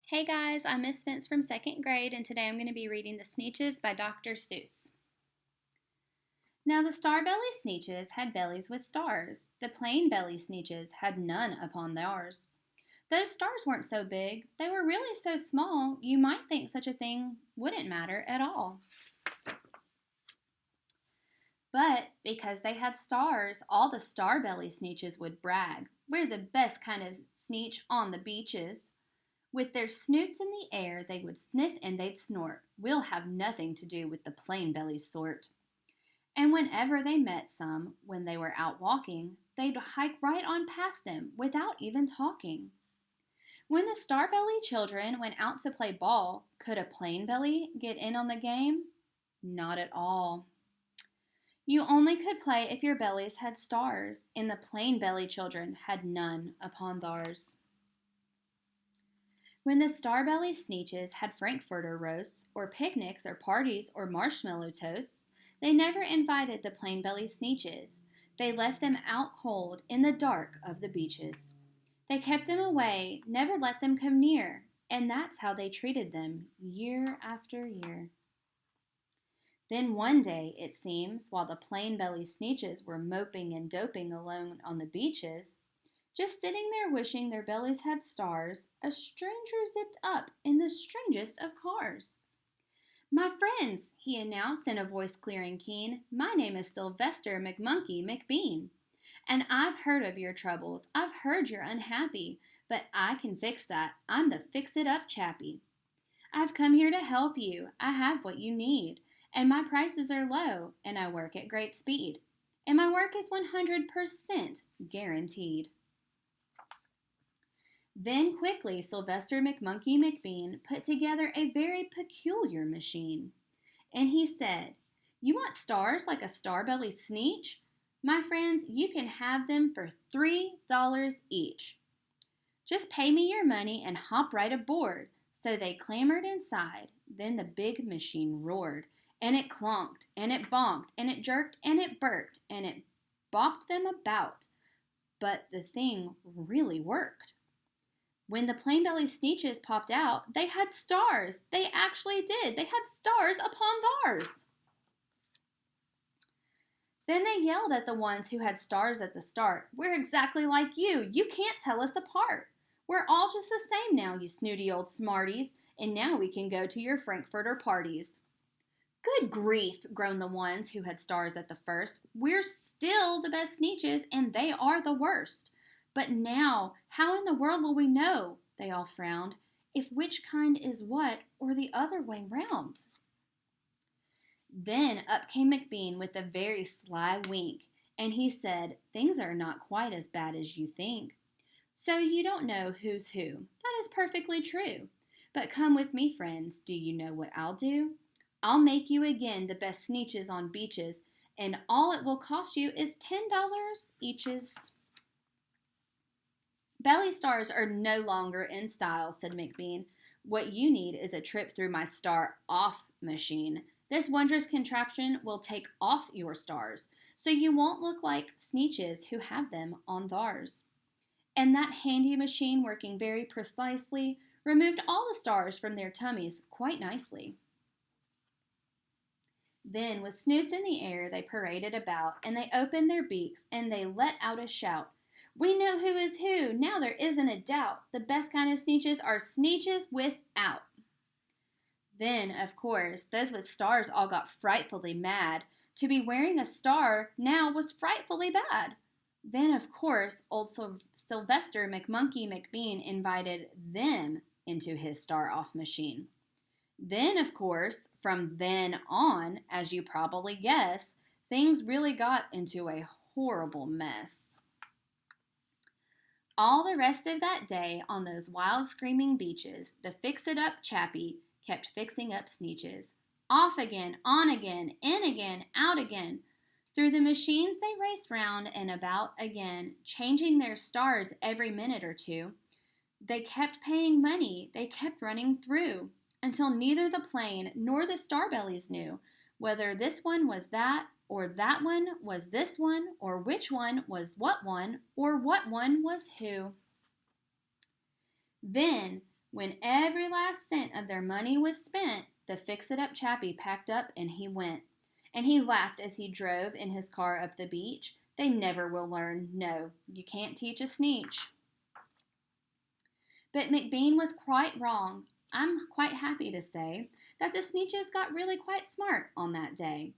Hey guys, I'm Miss Spence from second grade, and today I'm going to be reading The Sneetches by Dr. Seuss. Now the star-belly Sneetches had bellies with stars. The plain-belly Sneetches had none upon theirs. Those stars weren't so big, they were really so small, you might think such a thing wouldn't matter at all. But because they had stars, all the star-belly Sneetches would brag. We're the best kind of Sneetch on the beaches. With their snoots in the air, they would sniff and they'd snort. We'll have nothing to do with the plain belly sort. And whenever they met some, when they were out walking, they'd hike right on past them without even talking. When the star belly children went out to play ball, could a plain belly get in on the game? Not at all. You only could play if your bellies had stars, and the plain belly children had none upon theirs. When the star-belly Sneetches had frankfurter roasts, or picnics, or parties, or marshmallow toasts, they never invited the plain-belly Sneetches. They left them out cold in the dark of the beaches. They kept them away, never let them come near, and that's how they treated them year after year. Then one day, it seems, while the plain-belly Sneetches were moping and doping alone on the beaches, just sitting there wishing their bellies had stars, a stranger zipped up in the strangest of cars. "My friends," he announced in a voice clear and keen, "my name is Sylvester McMonkey McBean, and I've heard of your troubles. I've heard you're unhappy, but I can fix that. I'm the fix-it-up chappie. I've come here to help you. I have what you need, and my prices are low, and I work at great speed, and my work is 100% guaranteed." Then quickly Sylvester McMonkey McBean put together a very peculiar machine. And he said, "You want stars like a star-belly Sneetch? My friends, you can have them for $3 each. Just pay me your money and hop right aboard." So they clambered inside. Then the big machine roared, and it clonked, and it bonked, and it jerked, and it burked, and it bopped them about. But the thing really worked. When the plain belly Sneetches popped out, they had stars. They actually did. They had stars upon theirs. Then they yelled at the ones who had stars at the start. "We're exactly like you. You can't tell us apart. We're all just the same now, you snooty old smarties, and now we can go to your frankfurter parties." "Good grief," groaned the ones who had stars at the first. "We're still the best Sneetches, and they are the worst. But now, how in the world will we know," they all frowned, "if which kind is what, or the other way round?" Then up came McBean with a very sly wink, and he said, "Things are not quite as bad as you think. So you don't know who's who. That is perfectly true. But come with me, friends. Do you know what I'll do? I'll make you again the best Sneetches on beaches, and all it will cost you is $10 eaches." "Belly stars are no longer in style," said McBean. "What you need is a trip through my star-off machine. This wondrous contraption will take off your stars, so you won't look like Sneetches who have them on theirs." And that handy machine, working very precisely, removed all the stars from their tummies quite nicely. Then, with snoots in the air, they paraded about, and they opened their beaks, and they let out a shout. "We know who is who, now there isn't a doubt. The best kind of Sneetches are Sneetches without." Then, of course, those with stars all got frightfully mad. To be wearing a star now was frightfully bad. Then, of course, old Sylvester McMonkey McBean invited them into his star-off machine. Then, of course, from then on, as you probably guess, things really got into a horrible mess. All the rest of that day on those wild screaming beaches, the fix-it-up chappie kept fixing up Sneetches. Off again, on again, in again, out again. Through the machines they raced round and about again, changing their stars every minute or two. They kept paying money, they kept running through, until neither the plain nor the star-bellies knew whether this one was that, or that one was this one, or which one was what one, or what one was who. Then, When every last cent of their money was spent, the fix-it-up chappie packed up and he went. And he laughed as he drove in his car up the beach. They never will learn. No, you can't teach a Sneetch. But McBean was quite wrong. I'm quite happy to say that the Sneetches got really quite smart on that day.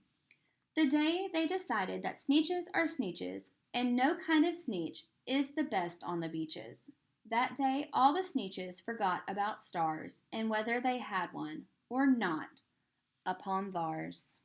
The day they decided that Sneetches are Sneetches, and no kind of Sneetch is the best on the beaches. That day, all the Sneetches forgot about stars and whether they had one or not upon theirs.